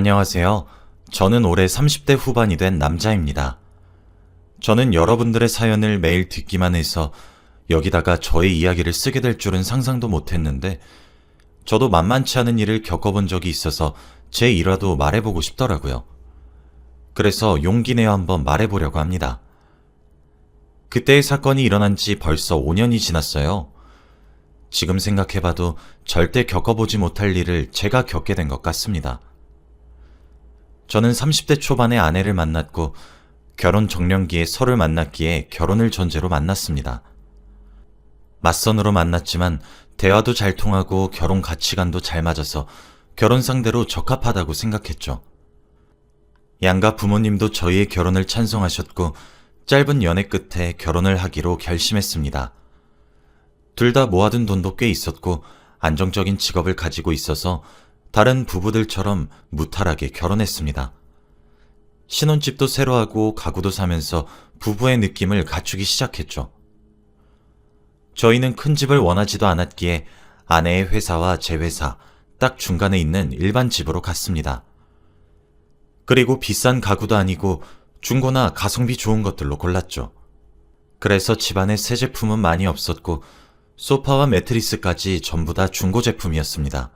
안녕하세요. 저는 올해 30대 후반이 된 남자입니다. 저는 여러분들의 사연을 매일 듣기만 해서 여기다가 저의 이야기를 쓰게 될 줄은 상상도 못했는데 저도 만만치 않은 일을 겪어본 적이 있어서 제 일화도 말해보고 싶더라고요. 그래서 용기 내어 한번 말해보려고 합니다. 그때의 사건이 일어난 지 벌써 5년이 지났어요. 지금 생각해봐도 절대 겪어보지 못할 일을 제가 겪게 된 것 같습니다. 저는 30대 초반에 아내를 만났고 결혼 적령기에 서로를 만났기에 결혼을 전제로 만났습니다. 맞선으로 만났지만 대화도 잘 통하고 결혼 가치관도 잘 맞아서 결혼 상대로 적합하다고 생각했죠. 양가 부모님도 저희의 결혼을 찬성하셨고 짧은 연애 끝에 결혼을 하기로 결심했습니다. 둘 다 모아둔 돈도 꽤 있었고 안정적인 직업을 가지고 있어서 다른 부부들처럼 무탈하게 결혼했습니다. 신혼집도 새로 하고 가구도 사면서 부부의 느낌을 갖추기 시작했죠. 저희는 큰 집을 원하지도 않았기에 아내의 회사와 제 회사, 딱 중간에 있는 일반 집으로 갔습니다. 그리고 비싼 가구도 아니고 중고나 가성비 좋은 것들로 골랐죠. 그래서 집안에 새 제품은 많이 없었고 소파와 매트리스까지 전부 다 중고 제품이었습니다.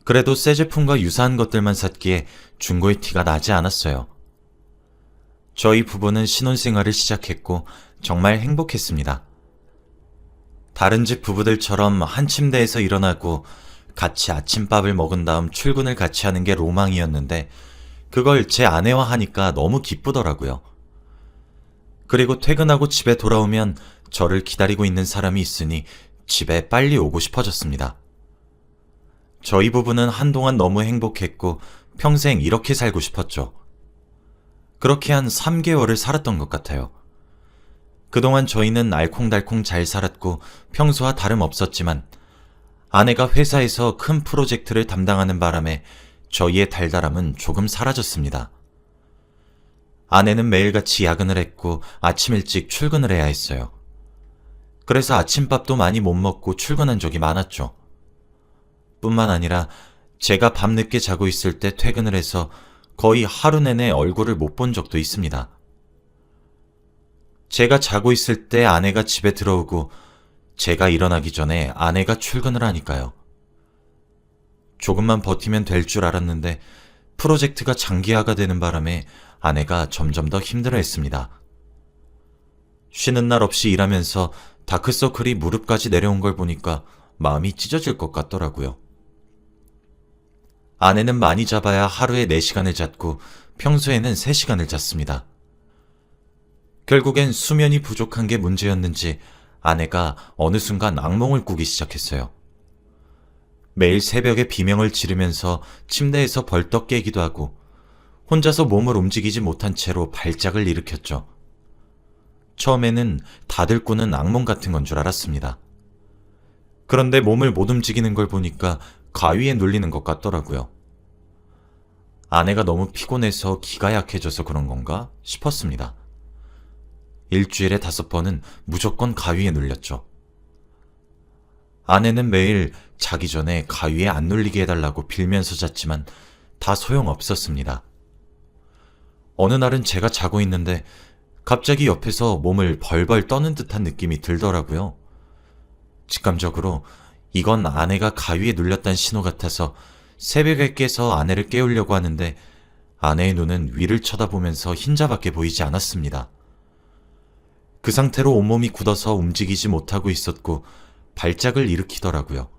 그래도 새 제품과 유사한 것들만 샀기에 중고의 티가 나지 않았어요. 저희 부부는 신혼생활을 시작했고 정말 행복했습니다. 다른 집 부부들처럼 한 침대에서 일어나고 같이 아침밥을 먹은 다음 출근을 같이 하는 게 로망이었는데 그걸 제 아내와 하니까 너무 기쁘더라고요. 그리고 퇴근하고 집에 돌아오면 저를 기다리고 있는 사람이 있으니 집에 빨리 오고 싶어졌습니다. 저희 부부는 한동안 너무 행복했고 평생 이렇게 살고 싶었죠. 그렇게 한 3개월을 살았던 것 같아요. 그동안 저희는 알콩달콩 잘 살았고 평소와 다름없었지만 아내가 회사에서 큰 프로젝트를 담당하는 바람에 저희의 달달함은 조금 사라졌습니다. 아내는 매일같이 야근을 했고 아침 일찍 출근을 해야 했어요. 그래서 아침밥도 많이 못 먹고 출근한 적이 많았죠. 뿐만 아니라 제가 밤늦게 자고 있을 때 퇴근을 해서 거의 하루 내내 얼굴을 못 본 적도 있습니다. 제가 자고 있을 때 아내가 집에 들어오고 제가 일어나기 전에 아내가 출근을 하니까요. 조금만 버티면 될 줄 알았는데 프로젝트가 장기화가 되는 바람에 아내가 점점 더 힘들어했습니다. 쉬는 날 없이 일하면서 다크서클이 무릎까지 내려온 걸 보니까 마음이 찢어질 것 같더라고요. 아내는 많이 잡아야 하루에 4시간을 잤고 평소에는 3시간을 잤습니다. 결국엔 수면이 부족한 게 문제였는지 아내가 어느 순간 악몽을 꾸기 시작했어요. 매일 새벽에 비명을 지르면서 침대에서 벌떡 깨기도 하고 혼자서 몸을 움직이지 못한 채로 발작을 일으켰죠. 처음에는 다들 꾸는 악몽 같은 건 줄 알았습니다. 그런데 몸을 못 움직이는 걸 보니까 가위에 눌리는 것 같더라고요. 아내가 너무 피곤해서 기가 약해져서 그런 건가 싶었습니다. 일주일에 5번은 무조건 가위에 눌렸죠. 아내는 매일 자기 전에 가위에 안 눌리게 해달라고 빌면서 잤지만 다 소용없었습니다. 어느 날은 제가 자고 있는데 갑자기 옆에서 몸을 벌벌 떠는 듯한 느낌이 들더라고요. 직감적으로 이건 아내가 가위에 눌렸다는 신호 같아서 새벽에 깨서 아내를 깨우려고 하는데 아내의 눈은 위를 쳐다보면서 흰자밖에 보이지 않았습니다. 그 상태로 온몸이 굳어서 움직이지 못하고 있었고 발작을 일으키더라고요.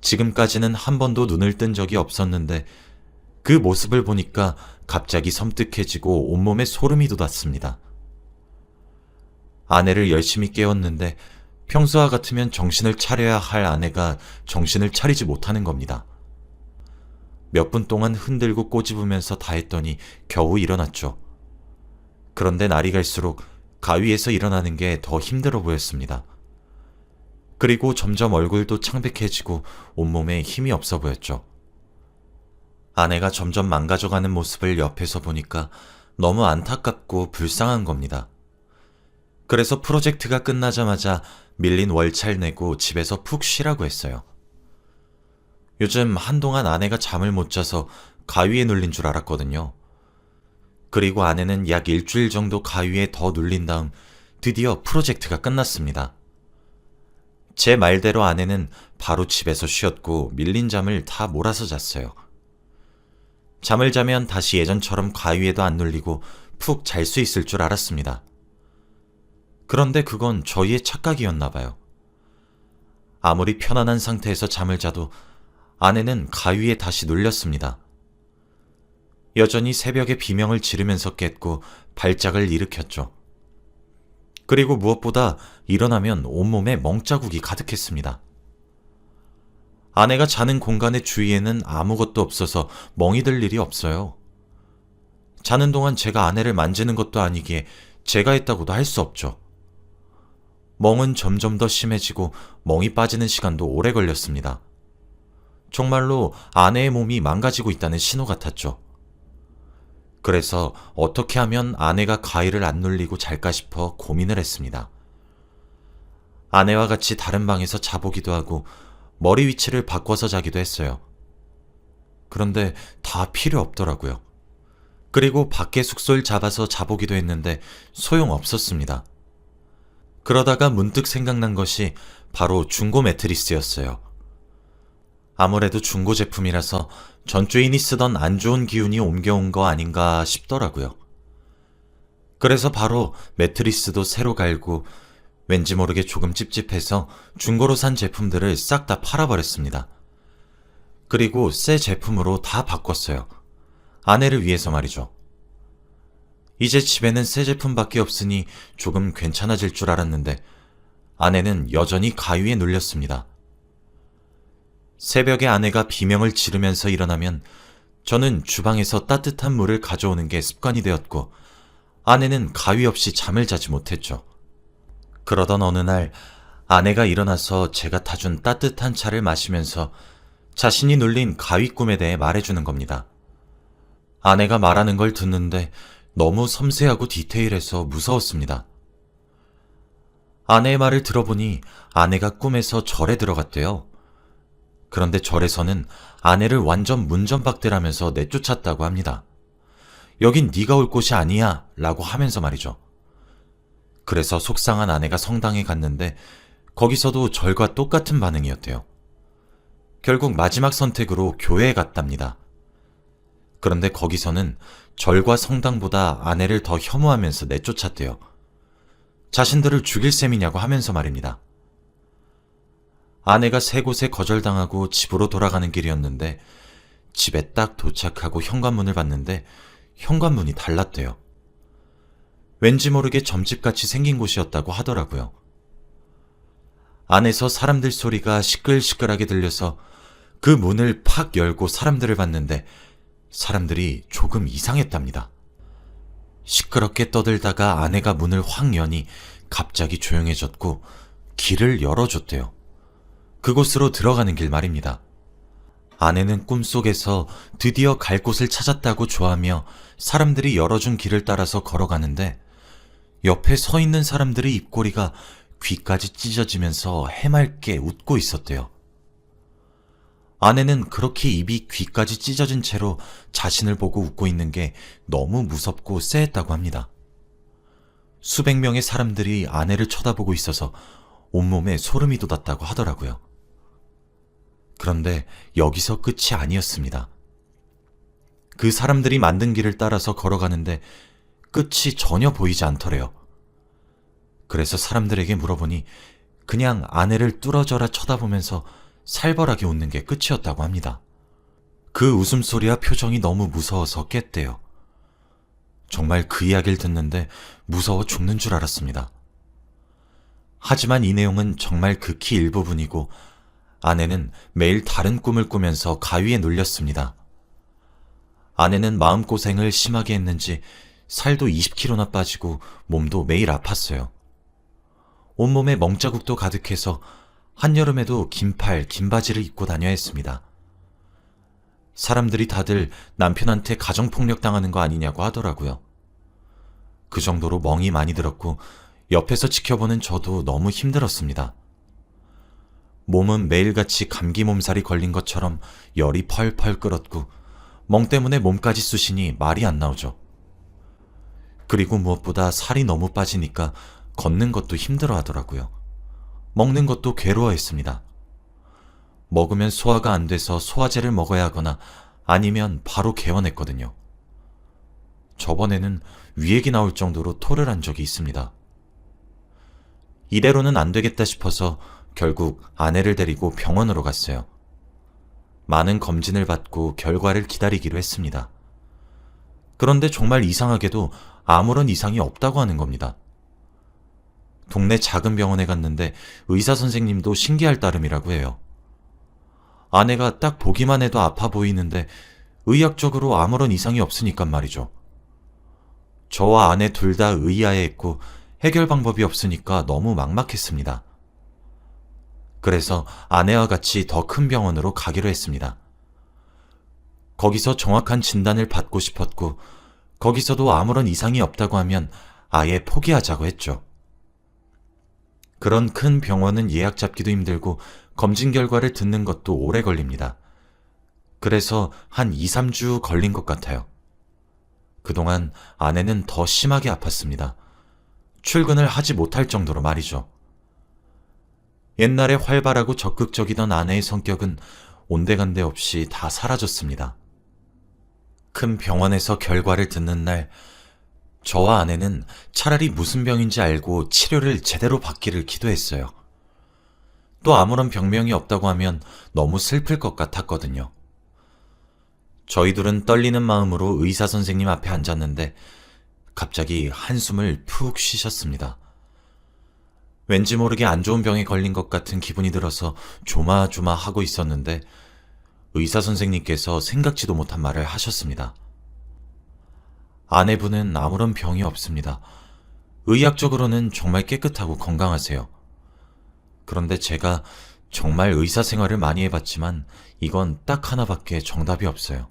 지금까지는 한 번도 눈을 뜬 적이 없었는데 그 모습을 보니까 갑자기 섬뜩해지고 온몸에 소름이 돋았습니다. 아내를 열심히 깨웠는데 평소와 같으면 정신을 차려야 할 아내가 정신을 차리지 못하는 겁니다. 몇 분 동안 흔들고 꼬집으면서 다 했더니 겨우 일어났죠. 그런데 날이 갈수록 가위에서 일어나는 게 더 힘들어 보였습니다. 그리고 점점 얼굴도 창백해지고 온몸에 힘이 없어 보였죠. 아내가 점점 망가져가는 모습을 옆에서 보니까 너무 안타깝고 불쌍한 겁니다. 그래서 프로젝트가 끝나자마자 밀린 월차를 내고 집에서 푹 쉬라고 했어요. 요즘 한동안 아내가 잠을 못 자서 가위에 눌린 줄 알았거든요. 그리고 아내는 약 일주일 정도 가위에 더 눌린 다음 드디어 프로젝트가 끝났습니다. 제 말대로 아내는 바로 집에서 쉬었고 밀린 잠을 다 몰아서 잤어요. 잠을 자면 다시 예전처럼 가위에도 안 눌리고 푹 잘 수 있을 줄 알았습니다. 그런데 그건 저희의 착각이었나 봐요. 아무리 편안한 상태에서 잠을 자도 아내는 가위에 다시 눌렸습니다. 여전히 새벽에 비명을 지르면서 깼고 발작을 일으켰죠. 그리고 무엇보다 일어나면 온몸에 멍자국이 가득했습니다. 아내가 자는 공간의 주위에는 아무것도 없어서 멍이 들 일이 없어요. 자는 동안 제가 아내를 만지는 것도 아니기에 제가 했다고도 할 수 없죠. 멍은 점점 더 심해지고 멍이 빠지는 시간도 오래 걸렸습니다. 정말로 아내의 몸이 망가지고 있다는 신호 같았죠. 그래서 어떻게 하면 아내가 가위를 안 눌리고 잘까 싶어 고민을 했습니다. 아내와 같이 다른 방에서 자보기도 하고 머리 위치를 바꿔서 자기도 했어요. 그런데 다 필요 없더라고요. 그리고 밖에 숙소를 잡아서 자보기도 했는데 소용없었습니다. 그러다가 문득 생각난 것이 바로 중고 매트리스였어요. 아무래도 중고 제품이라서 전주인이 쓰던 안 좋은 기운이 옮겨온 거 아닌가 싶더라고요. 그래서 바로 매트리스도 새로 갈고 왠지 모르게 조금 찝찝해서 중고로 산 제품들을 싹 다 팔아버렸습니다. 그리고 새 제품으로 다 바꿨어요. 아내를 위해서 말이죠. 이제 집에는 새 제품밖에 없으니 조금 괜찮아질 줄 알았는데 아내는 여전히 가위에 눌렸습니다. 새벽에 아내가 비명을 지르면서 일어나면 저는 주방에서 따뜻한 물을 가져오는 게 습관이 되었고 아내는 가위 없이 잠을 자지 못했죠. 그러던 어느 날 아내가 일어나서 제가 타준 따뜻한 차를 마시면서 자신이 눌린 가위 꿈에 대해 말해주는 겁니다. 아내가 말하는 걸 듣는데 너무 섬세하고 디테일해서 무서웠습니다. 아내의 말을 들어보니 아내가 꿈에서 절에 들어갔대요. 그런데 절에서는 아내를 완전 문전박대라면서 내쫓았다고 합니다. 여긴 네가 올 곳이 아니야 라고 하면서 말이죠. 그래서 속상한 아내가 성당에 갔는데 거기서도 절과 똑같은 반응이었대요. 결국 마지막 선택으로 교회에 갔답니다. 그런데 거기서는 절과 성당보다 아내를 더 혐오하면서 내쫓았대요. 자신들을 죽일 셈이냐고 하면서 말입니다. 아내가 세 곳에 거절당하고 집으로 돌아가는 길이었는데 집에 딱 도착하고 현관문을 봤는데 현관문이 달랐대요. 왠지 모르게 점집같이 생긴 곳이었다고 하더라고요. 안에서 사람들 소리가 시끌시끌하게 들려서 그 문을 팍 열고 사람들을 봤는데 사람들이 조금 이상했답니다. 시끄럽게 떠들다가 아내가 문을 확 여니 갑자기 조용해졌고 길을 열어줬대요. 그곳으로 들어가는 길 말입니다. 아내는 꿈속에서 드디어 갈 곳을 찾았다고 좋아하며 사람들이 열어준 길을 따라서 걸어가는데 옆에 서 있는 사람들의 입꼬리가 귀까지 찢어지면서 해맑게 웃고 있었대요. 아내는 그렇게 입이 귀까지 찢어진 채로 자신을 보고 웃고 있는 게 너무 무섭고 쎄했다고 합니다. 수백 명의 사람들이 아내를 쳐다보고 있어서 온몸에 소름이 돋았다고 하더라고요. 그런데 여기서 끝이 아니었습니다. 그 사람들이 만든 길을 따라서 걸어가는데 끝이 전혀 보이지 않더래요. 그래서 사람들에게 물어보니 그냥 아내를 뚫어져라 쳐다보면서 살벌하게 웃는 게 끝이었다고 합니다. 그 웃음소리와 표정이 너무 무서워서 깼대요. 정말 그 이야기를 듣는데 무서워 죽는 줄 알았습니다. 하지만 이 내용은 정말 극히 일부분이고 아내는 매일 다른 꿈을 꾸면서 가위에 눌렸습니다. 아내는 마음고생을 심하게 했는지 살도 20kg나 빠지고 몸도 매일 아팠어요. 온몸에 멍자국도 가득해서 한여름에도 긴팔, 긴 바지를 입고 다녀야 했습니다. 사람들이 다들 남편한테 가정폭력 당하는 거 아니냐고 하더라고요. 그 정도로 멍이 많이 들었고 옆에서 지켜보는 저도 너무 힘들었습니다. 몸은 매일같이 감기 몸살이 걸린 것처럼 열이 펄펄 끓었고 멍 때문에 몸까지 쑤시니 말이 안 나오죠. 그리고 무엇보다 살이 너무 빠지니까 걷는 것도 힘들어 하더라고요. 먹는 것도 괴로워했습니다. 먹으면 소화가 안 돼서 소화제를 먹어야 하거나 아니면 바로 개원했거든요. 저번에는 위액이 나올 정도로 토를 한 적이 있습니다. 이대로는 안 되겠다 싶어서 결국 아내를 데리고 병원으로 갔어요. 많은 검진을 받고 결과를 기다리기로 했습니다. 그런데 정말 이상하게도 아무런 이상이 없다고 하는 겁니다. 동네 작은 병원에 갔는데 의사 선생님도 신기할 따름이라고 해요. 아내가 딱 보기만 해도 아파 보이는데 의학적으로 아무런 이상이 없으니까 말이죠. 저와 아내 둘 다 의아해 했고 해결 방법이 없으니까 너무 막막했습니다. 그래서 아내와 같이 더 큰 병원으로 가기로 했습니다. 거기서 정확한 진단을 받고 싶었고 거기서도 아무런 이상이 없다고 하면 아예 포기하자고 했죠. 그런 큰 병원은 예약 잡기도 힘들고 검진 결과를 듣는 것도 오래 걸립니다. 그래서 한 2, 3주 걸린 것 같아요. 그동안 아내는 더 심하게 아팠습니다. 출근을 하지 못할 정도로 말이죠. 옛날에 활발하고 적극적이던 아내의 성격은 온데간데 없이 다 사라졌습니다. 큰 병원에서 결과를 듣는 날, 저와 아내는 차라리 무슨 병인지 알고 치료를 제대로 받기를 기도했어요. 또 아무런 병명이 없다고 하면 너무 슬플 것 같았거든요. 저희 둘은 떨리는 마음으로 의사 선생님 앞에 앉았는데 갑자기 한숨을 푹 쉬셨습니다. 왠지 모르게 안 좋은 병에 걸린 것 같은 기분이 들어서 조마조마하고 있었는데 의사 선생님께서 생각지도 못한 말을 하셨습니다. 아내분은 아무런 병이 없습니다. 의학적으로는 정말 깨끗하고 건강하세요. 그런데 제가 정말 의사 생활을 많이 해봤지만 이건 딱 하나밖에 정답이 없어요.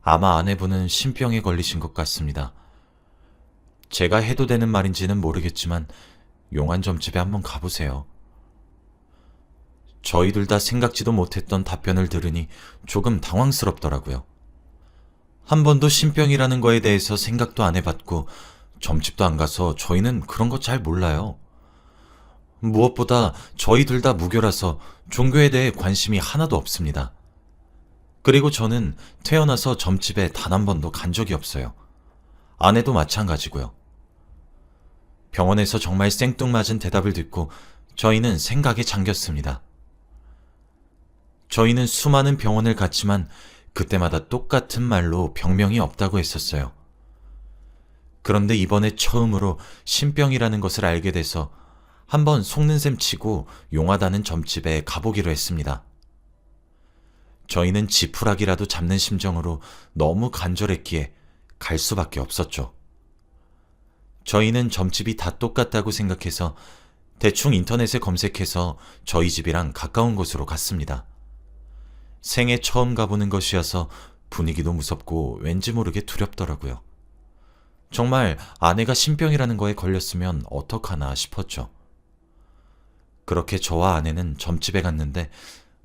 아마 아내분은 신병에 걸리신 것 같습니다. 제가 해도 되는 말인지는 모르겠지만 용안점집에 한번 가보세요. 저희 둘 다 생각지도 못했던 답변을 들으니 조금 당황스럽더라고요. 한 번도 신병이라는 거에 대해서 생각도 안 해봤고 점집도 안 가서 저희는 그런 거 잘 몰라요. 무엇보다 저희 둘 다 무교라서 종교에 대해 관심이 하나도 없습니다. 그리고 저는 태어나서 점집에 단 한 번도 간 적이 없어요. 아내도 마찬가지고요. 병원에서 정말 생뚱맞은 대답을 듣고 저희는 생각에 잠겼습니다. 저희는 수많은 병원을 갔지만 그때마다 똑같은 말로 병명이 없다고 했었어요. 그런데 이번에 처음으로 신병이라는 것을 알게 돼서 한번 속는 셈 치고 용하다는 점집에 가보기로 했습니다. 저희는 지푸라기라도 잡는 심정으로 너무 간절했기에 갈 수밖에 없었죠. 저희는 점집이 다 똑같다고 생각해서 대충 인터넷에 검색해서 저희 집이랑 가까운 곳으로 갔습니다. 생애 처음 가보는 것이어서 분위기도 무섭고 왠지 모르게 두렵더라고요. 정말 아내가 신병이라는 거에 걸렸으면 어떡하나 싶었죠. 그렇게 저와 아내는 점집에 갔는데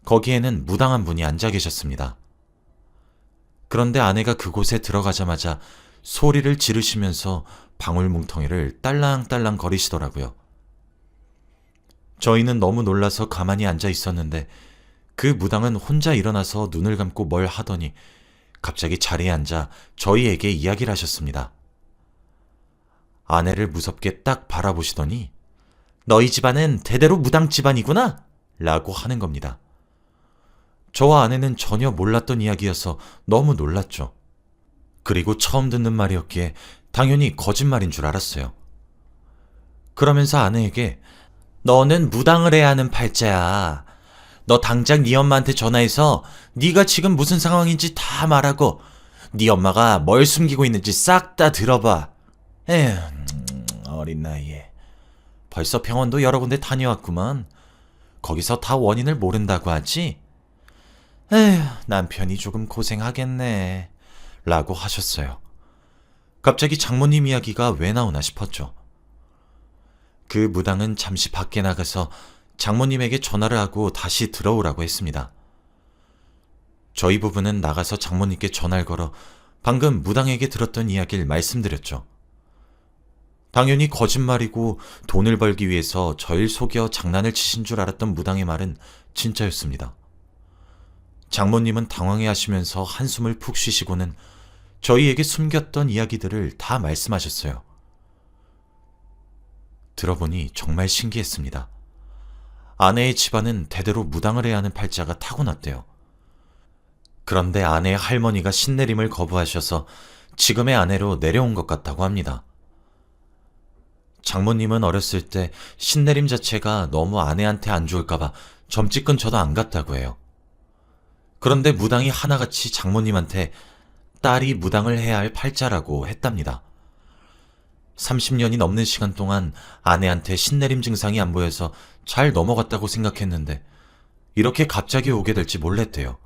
거기에는 무당한 분이 앉아 계셨습니다. 그런데 아내가 그곳에 들어가자마자 소리를 지르시면서 방울뭉텅이를 딸랑딸랑 거리시더라고요. 저희는 너무 놀라서 가만히 앉아 있었는데 그 무당은 혼자 일어나서 눈을 감고 뭘 하더니 갑자기 자리에 앉아 저희에게 이야기를 하셨습니다. 아내를 무섭게 딱 바라보시더니 너희 집안은 대대로 무당 집안이구나 라고 하는 겁니다. 저와 아내는 전혀 몰랐던 이야기여서 너무 놀랐죠. 그리고 처음 듣는 말이었기에 당연히 거짓말인 줄 알았어요. 그러면서 아내에게 너는 무당을 해야 하는 팔자야. 너 당장 네 엄마한테 전화해서 네가 지금 무슨 상황인지 다 말하고 네 엄마가 뭘 숨기고 있는지 싹 다 들어봐. 에휴, 어린 나이에. 벌써 병원도 여러 군데 다녀왔구만. 거기서 다 원인을 모른다고 하지? 에휴, 남편이 조금 고생하겠네. 라고 하셨어요. 갑자기 장모님 이야기가 왜 나오나 싶었죠. 그 무당은 잠시 밖에 나가서 장모님에게 전화를 하고 다시 들어오라고 했습니다. 저희 부부는 나가서 장모님께 전화를 걸어 방금 무당에게 들었던 이야기를 말씀드렸죠. 당연히 거짓말이고 돈을 벌기 위해서 저를 속여 장난을 치신 줄 알았던 무당의 말은 진짜였습니다. 장모님은 당황해 하시면서 한숨을 푹 쉬시고는 저희에게 숨겼던 이야기들을 다 말씀하셨어요. 들어보니 정말 신기했습니다. 아내의 집안은 대대로 무당을 해야 하는 팔자가 타고났대요. 그런데 아내의 할머니가 신내림을 거부하셔서 지금의 아내로 내려온 것 같다고 합니다. 장모님은 어렸을 때 신내림 자체가 너무 아내한테 안 좋을까봐 점집 근처도 안 갔다고 해요. 그런데 무당이 하나같이 장모님한테 딸이 무당을 해야 할 팔자라고 했답니다. 30년이 넘는 시간 동안 아내한테 신내림 증상이 안 보여서 잘 넘어갔다고 생각했는데 이렇게 갑자기 오게 될지 몰랐대요.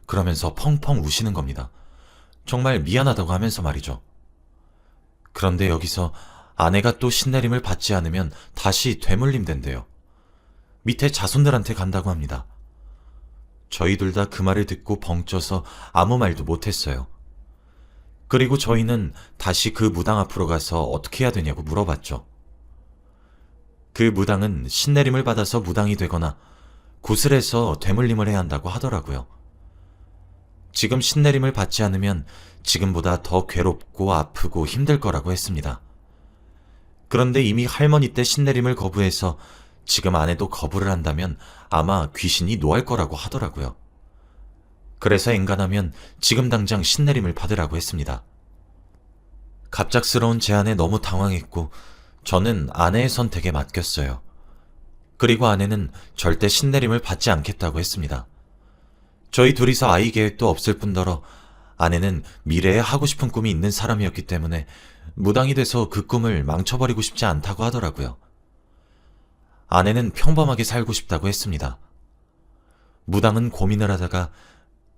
그러면서 펑펑 우시는 겁니다. 정말 미안하다고 하면서 말이죠. 그런데 여기서 아내가 또 신내림을 받지 않으면 다시 되물림 된대요. 밑에 자손들한테 간다고 합니다. 저희 둘 다 그 말을 듣고 벙쪄서 아무 말도 못했어요. 그리고 저희는 다시 그 무당 앞으로 가서 어떻게 해야 되냐고 물어봤죠. 그 무당은 신내림을 받아서 무당이 되거나 구슬해서 되물림을 해야 한다고 하더라고요. 지금 신내림을 받지 않으면 지금보다 더 괴롭고 아프고 힘들 거라고 했습니다. 그런데 이미 할머니 때 신내림을 거부해서 지금 아내도 거부를 한다면 아마 귀신이 노할 거라고 하더라고요. 그래서 엔간하면 지금 당장 신내림을 받으라고 했습니다. 갑작스러운 제안에 너무 당황했고 저는 아내의 선택에 맡겼어요. 그리고 아내는 절대 신내림을 받지 않겠다고 했습니다. 저희 둘이서 아이 계획도 없을 뿐더러 아내는 미래에 하고 싶은 꿈이 있는 사람이었기 때문에 무당이 돼서 그 꿈을 망쳐버리고 싶지 않다고 하더라고요. 아내는 평범하게 살고 싶다고 했습니다. 무당은 고민을 하다가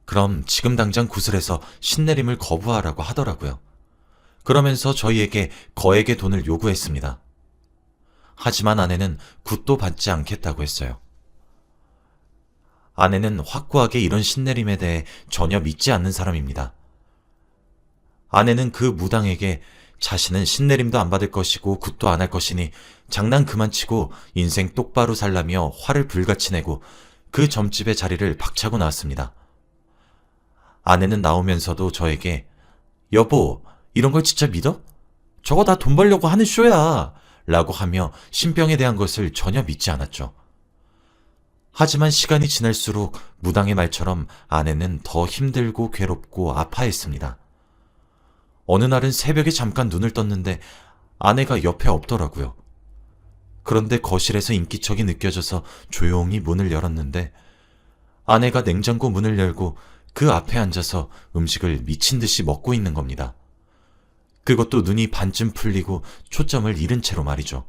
그럼 지금 당장 구슬해서 신내림을 거부하라고 하더라고요. 그러면서 저희에게 거액의 돈을 요구했습니다. 하지만 아내는 굿도 받지 않겠다고 했어요. 아내는 확고하게 이런 신내림에 대해 전혀 믿지 않는 사람입니다. 아내는 그 무당에게 자신은 신내림도 안 받을 것이고 굿도 안 할 것이니 장난 그만 치고 인생 똑바로 살라며 화를 불같이 내고 그 점집의 자리를 박차고 나왔습니다. 아내는 나오면서도 저에게 여보, 이런 걸 진짜 믿어? 저거 다 돈 벌려고 하는 쇼야! 라고 하며 신병에 대한 것을 전혀 믿지 않았죠. 하지만 시간이 지날수록 무당의 말처럼 아내는 더 힘들고 괴롭고 아파했습니다. 어느 날은 새벽에 잠깐 눈을 떴는데 아내가 옆에 없더라고요. 그런데 거실에서 인기척이 느껴져서 조용히 문을 열었는데 아내가 냉장고 문을 열고 그 앞에 앉아서 음식을 미친 듯이 먹고 있는 겁니다. 그것도 눈이 반쯤 풀리고 초점을 잃은 채로 말이죠.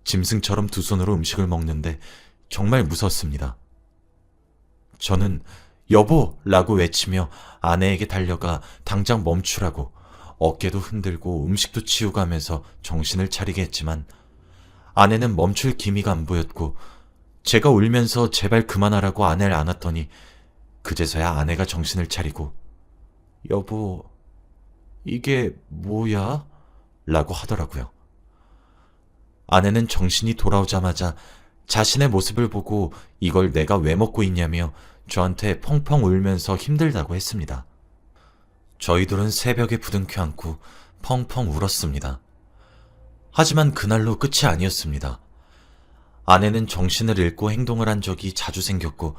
짐승처럼 두 손으로 음식을 먹는데 정말 무섭습니다. 저는 여보라고 외치며 아내에게 달려가 당장 멈추라고 어깨도 흔들고 음식도 치우고 하면서 정신을 차리게 했지만 아내는 멈출 기미가 안 보였고 제가 울면서 제발 그만하라고 아내를 안았더니 그제서야 아내가 정신을 차리고 여보, 이게 뭐야? 라고 하더라고요. 아내는 정신이 돌아오자마자 자신의 모습을 보고 이걸 내가 왜 먹고 있냐며 저한테 펑펑 울면서 힘들다고 했습니다. 저희들은 새벽에 부둥켜 안고 펑펑 울었습니다. 하지만 그날로 끝이 아니었습니다. 아내는 정신을 잃고 행동을 한 적이 자주 생겼고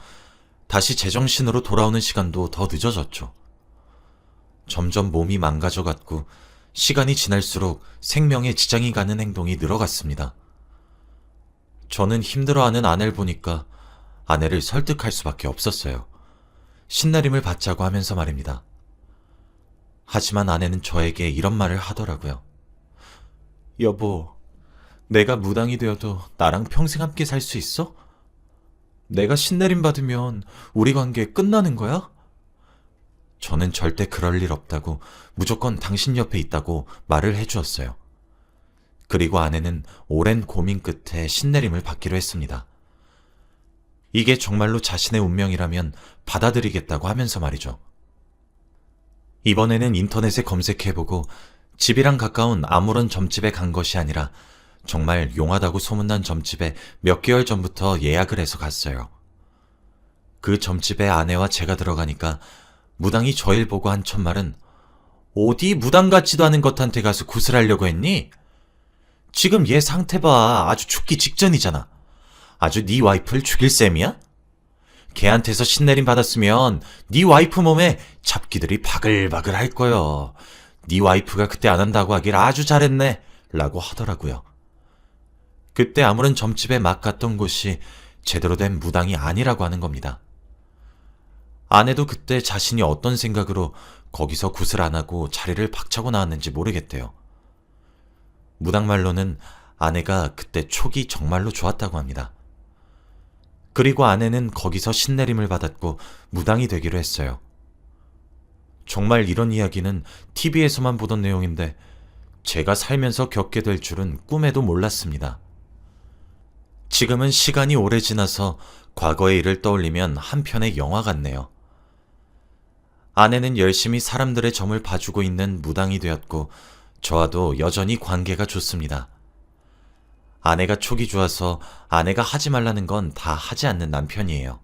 다시 제정신으로 돌아오는 시간도 더 늦어졌죠. 점점 몸이 망가져갔고 시간이 지날수록 생명에 지장이 가는 행동이 늘어갔습니다. 저는 힘들어하는 아내를 보니까 아내를 설득할 수밖에 없었어요. 신내림을 받자고 하면서 말입니다. 하지만 아내는 저에게 이런 말을 하더라고요. 여보, 내가 무당이 되어도 나랑 평생 함께 살 수 있어? 내가 신내림 받으면 우리 관계 끝나는 거야? 저는 절대 그럴 일 없다고 무조건 당신 옆에 있다고 말을 해주었어요. 그리고 아내는 오랜 고민 끝에 신내림을 받기로 했습니다. 이게 정말로 자신의 운명이라면 받아들이겠다고 하면서 말이죠. 이번에는 인터넷에 검색해보고 집이랑 가까운 아무런 점집에 간 것이 아니라 정말 용하다고 소문난 점집에 몇 개월 전부터 예약을 해서 갔어요. 그 점집에 아내와 제가 들어가니까 무당이 저일 보고 한 첫말은 어디 무당 같지도 않은 것한테 가서 구슬하려고 했니? 지금 얘 상태 봐. 아주 죽기 직전이잖아. 아주 네 와이프를 죽일 셈이야? 걔한테서 신내림 받았으면 네 와이프 몸에 잡기들이 바글바글 할 거요. 네 와이프가 그때 안 한다고 하길 아주 잘했네 라고 하더라고요. 그때 아무런 점집에 막 갔던 곳이 제대로 된 무당이 아니라고 하는 겁니다. 아내도 그때 자신이 어떤 생각으로 거기서 굿을 안 하고 자리를 박차고 나왔는지 모르겠대요. 무당 말로는 아내가 그때 촉이 정말로 좋았다고 합니다. 그리고 아내는 거기서 신내림을 받았고 무당이 되기로 했어요. 정말 이런 이야기는 TV에서만 보던 내용인데 제가 살면서 겪게 될 줄은 꿈에도 몰랐습니다. 지금은 시간이 오래 지나서 과거의 일을 떠올리면 한편의 영화 같네요. 아내는 열심히 사람들의 점을 봐주고 있는 무당이 되었고 저와도 여전히 관계가 좋습니다. 아내가 촉이 좋아서 아내가 하지 말라는 건 다 하지 않는 남편이에요.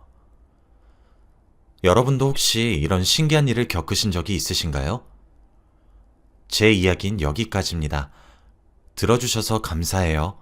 여러분도 혹시 이런 신기한 일을 겪으신 적이 있으신가요? 제 이야기는 여기까지입니다. 들어주셔서 감사해요.